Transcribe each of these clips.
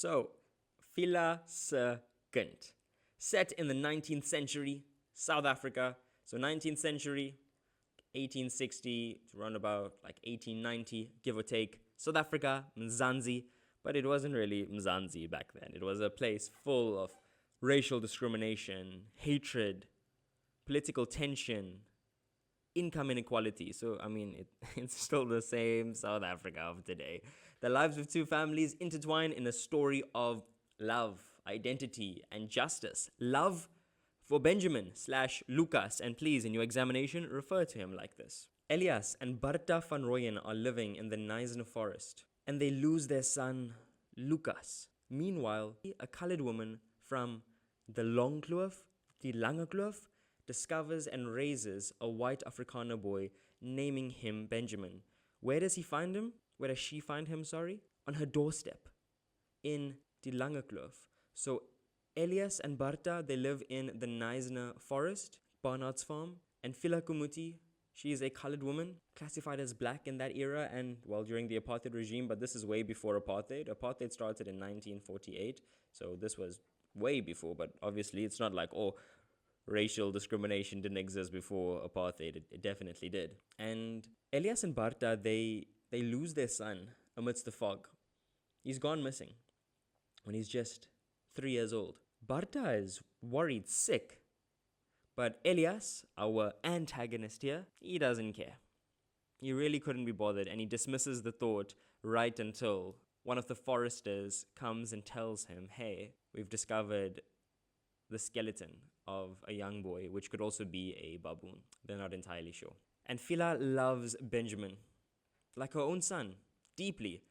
So, Fiela Kind. Set in the 19th century, South Africa. So 19th century, 1860 to around about like 1890, give or take. South Africa, Mzansi. But it wasn't really Mzansi back then. It was a place full of racial discrimination, hatred, political tension, income inequality. So, it's still the same South Africa of today. The lives of two families intertwine in a story of love, identity, and justice. Love for Benjamin / Lucas, and please, in your examination, refer to him like this. Elias and Bertha van Rooyen are living in the Knysna forest, and they lose their son, Lucas. Meanwhile, a colored woman from the Longkloof, the Langekloof, discovers and raises a white Afrikaner boy, naming him Benjamin. Where does he find him? Where does she find him, sorry? On her doorstep, in the Langekloof. So Elias and Bertha, they live in the Knysna forest, Barnard's farm. And Fiela Kumuti, she is a colored woman, classified as black in that era and, well, during the apartheid regime, but this is way before apartheid. Apartheid started in 1948, so this was way before, but obviously it's not like, racial discrimination didn't exist before apartheid. It definitely did. And Elias and Bertha, they lose their son amidst the fog. He's gone missing when he's just 3 years old. Bertha is worried sick. But Elias, our antagonist here, he doesn't care. He really couldn't be bothered, and he dismisses the thought right until one of the foresters comes and tells him, hey, we've discovered the skeleton of a young boy, which could also be a baboon. They're not entirely sure. And Fiela loves Benjamin like her own son, deeply,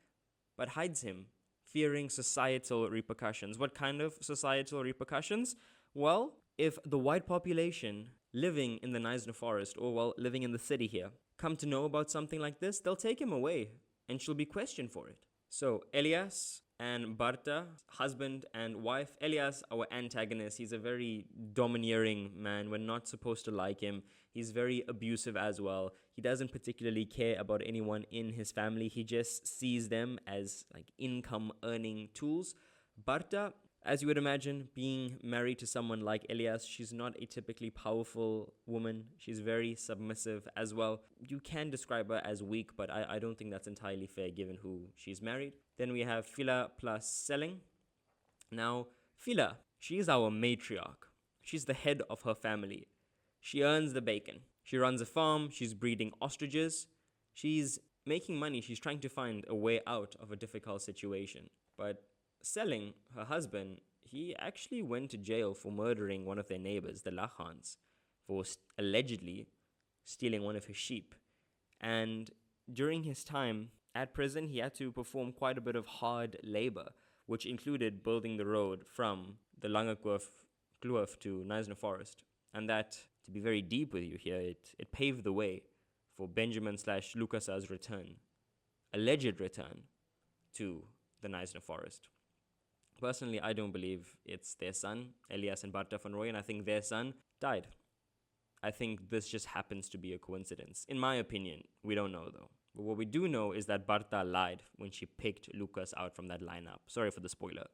but hides him, fearing societal repercussions. What kind of societal repercussions? Well, if the white population living in the Knysna forest, or living in the city here, come to know about something like this, they'll take him away, and she'll be questioned for it. So Elias and Bertha, husband and wife. Elias, our antagonist, he's a very domineering man. We're not supposed to like him. He's very abusive as well. He doesn't particularly care about anyone in his family. He just sees them as like income earning tools. Bertha, as you would imagine, being married to someone like Elias, she's not a typically powerful woman. She's very submissive as well. You can describe her as weak, but I don't think that's entirely fair given who she's married. Then we have Fiela plus Selling. Now, Fiela, she is our matriarch. She's the head of her family. She earns the bacon. She runs a farm. She's breeding ostriches. She's making money. She's trying to find a way out of a difficult situation. But Selling, her husband, he actually went to jail for murdering one of their neighbors, the Lachans, for allegedly stealing one of his sheep. And during his time at prison, he had to perform quite a bit of hard labor, which included building the road from the Langekloof to Knysna Forest. And that, to be very deep with you here, it paved the way for Benjamin / Lucas's return, alleged return to the Knysna Forest. Personally, I don't believe it's their son, Elias and Bertha van Rooyen. I think their son died. I think this just happens to be a coincidence. In my opinion, we don't know though. But what we do know is that Bertha lied when she picked Lucas out from that lineup. Sorry for the spoiler.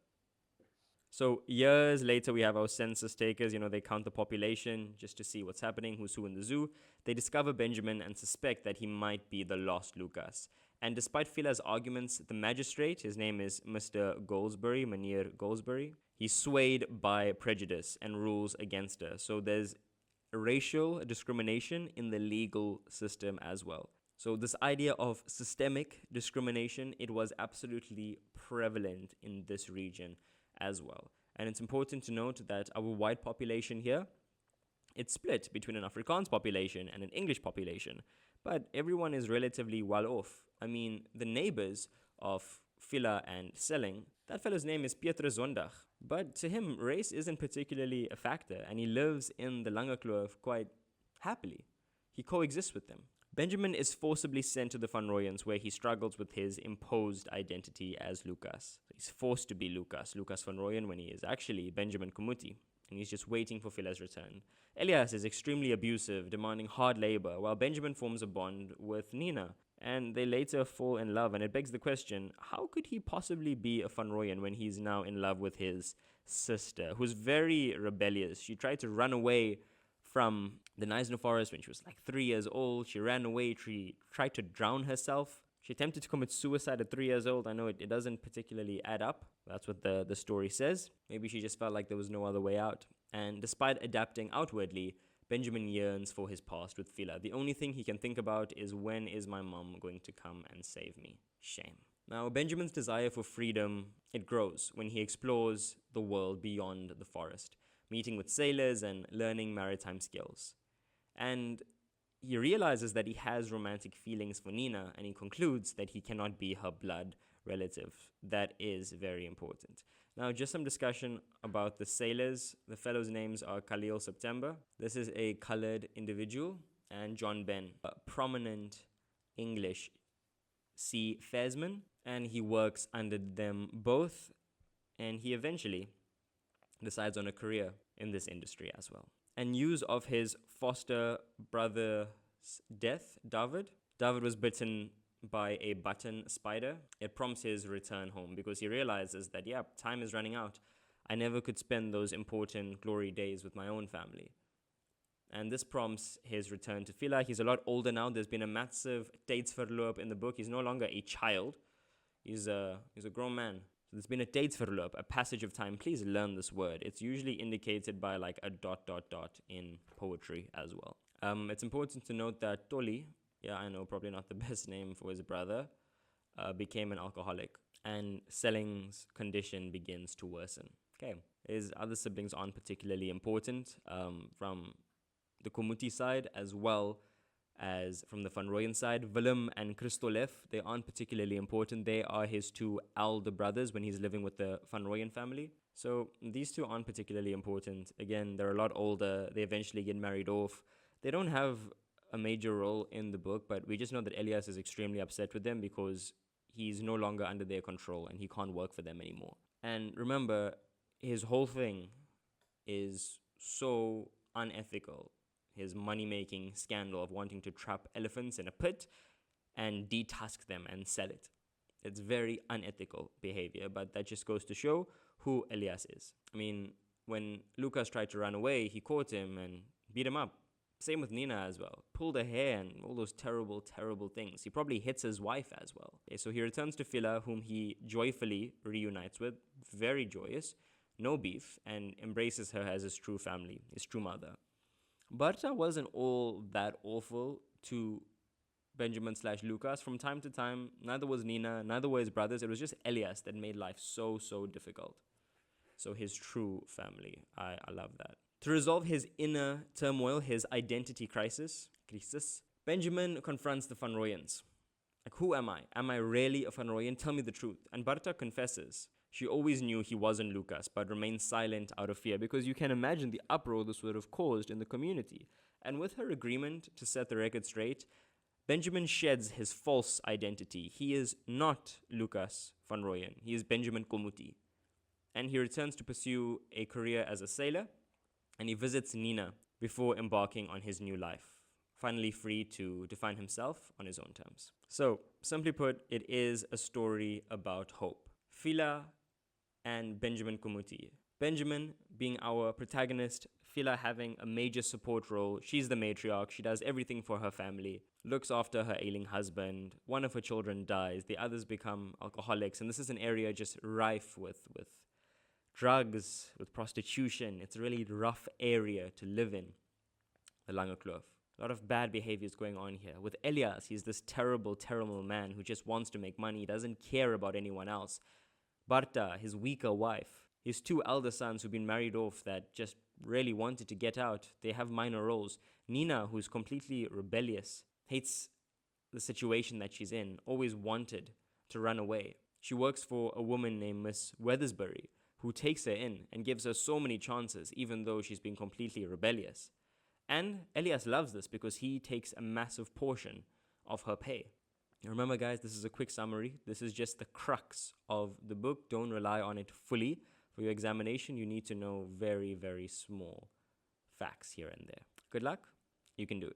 So years later, we have our census takers. They count the population just to see what's happening, who's who in the zoo. They discover Benjamin and suspect that he might be the lost Lucas. And despite Fiela's arguments, the magistrate, his name is Mr. Goldsbury, Meneer Goldsbury, he's swayed by prejudice and rules against her. So there's racial discrimination in the legal system as well. So this idea of systemic discrimination, it was absolutely prevalent in this region as well. And it's important to note that our white population here, it's split between an Afrikaans population and an English population. But everyone is relatively well off. The neighbors of Fiela and Selling, that fellow's name is Pieter Zondag. But to him, race isn't particularly a factor, and he lives in the Langekloof quite happily. He coexists with them. Benjamin is forcibly sent to the Van Rooyens, where he struggles with his imposed identity as Lucas. He's forced to be Lucas Van Rooyen, when he is actually Benjamin Kumuti, and he's just waiting for Fiela's return. Elias is extremely abusive, demanding hard labor, while Benjamin forms a bond with Nina, and they later fall in love. And it begs the question, how could he possibly be a Van Rooyen when he's now in love with his sister, who's very rebellious? She tried to run away from the Knysna forest when she was like 3 years old. She ran away, she tried to drown herself. She attempted to commit suicide at 3 years old. I know it doesn't particularly add up. That's what the story says. Maybe she just felt like there was no other way out. And despite adapting outwardly, Benjamin yearns for his past with Fiela. The only thing he can think about is, when is my mom going to come and save me? Shame. Now, Benjamin's desire for freedom, it grows when he explores the world beyond the forest, meeting with sailors and learning maritime skills. And he realizes that he has romantic feelings for Nina, and he concludes that he cannot be her blood relative. That is very important. Now, just some discussion about the sailors. The fellows' names are Khalil September. This is a colored individual. And John Ben, a prominent English sea faresman. And he works under them both. And he eventually decides on a career in this industry as well. And news of his foster brother's death, David. David was bitten by a button spider. It prompts his return home because he realizes that, time is running out. I never could spend those important glory days with my own family. And this prompts his return to Fiela. He's a lot older now. There's been a massive tijdsverloop in the book. He's no longer a child. He's a grown man. So there's been a tijdsverloop, a passage of time. Please learn this word. It's usually indicated by like a ... in poetry as well. It's important to note that Toli, I know, probably not the best name for his brother, became an alcoholic, and Selling's condition begins to worsen. Okay, his other siblings aren't particularly important from the Komuti side as well as from the Van Rooyen side. Willem and Christolef, they aren't particularly important. They are his two elder brothers when he's living with the Van Rooyen family. So these two aren't particularly important. Again, they're a lot older. They eventually get married off. They don't have a major role in the book, but we just know that Elias is extremely upset with them because he's no longer under their control and he can't work for them anymore. And remember, his whole thing is so unethical. His money-making scandal of wanting to trap elephants in a pit and detusk them and sell it. It's very unethical behavior, but that just goes to show who Elias is. I mean, when Lucas tried to run away, he caught him and beat him up. Same with Nina as well. Pulled her hair and all those terrible, terrible things. He probably hits his wife as well. Okay, so he returns to Fiela, whom he joyfully reunites with, very joyous, no beef, and embraces her as his true family, his true mother. Barta wasn't all that awful to Benjamin/Lucas. From time to time, neither was Nina, neither were his brothers. It was just Elias that made life so, so difficult. So his true family. I love that. To resolve his inner turmoil, his identity crisis, Benjamin confronts the Van Rooyens. Like, who am I? Am I really a Van Rooyen? Tell me the truth. And Barta confesses. She always knew he wasn't Lucas, but remained silent out of fear, because you can imagine the uproar this would have caused in the community. And with her agreement to set the record straight, Benjamin sheds his false identity. He is not Lucas Van Rooyen. He is Benjamin Komuti. And he returns to pursue a career as a sailor, and he visits Nina before embarking on his new life, finally free to define himself on his own terms. So, simply put, it is a story about hope. Fiela and Benjamin Komuti. Benjamin being our protagonist, Fiela having a major support role. She's the matriarch. She does everything for her family, looks after her ailing husband. One of her children dies. The others become alcoholics. And this is an area just rife with drugs, with prostitution. It's a really rough area to live in, the Langekloof. A lot of bad behaviors going on here. With Elias, he's this terrible, terrible man who just wants to make money. He doesn't care about anyone else. Barta, his weaker wife. His two elder sons who've been married off that just really wanted to get out. They have minor roles. Nina, who's completely rebellious, hates the situation that she's in, always wanted to run away. She works for a woman named Miss Weathersbury, who takes her in and gives her so many chances, even though she's been completely rebellious. And Elias loves this because he takes a massive portion of her pay. Remember, guys, this is a quick summary. This is just the crux of the book. Don't rely on it fully. For your examination, you need to know very, very small facts here and there. Good luck. You can do it.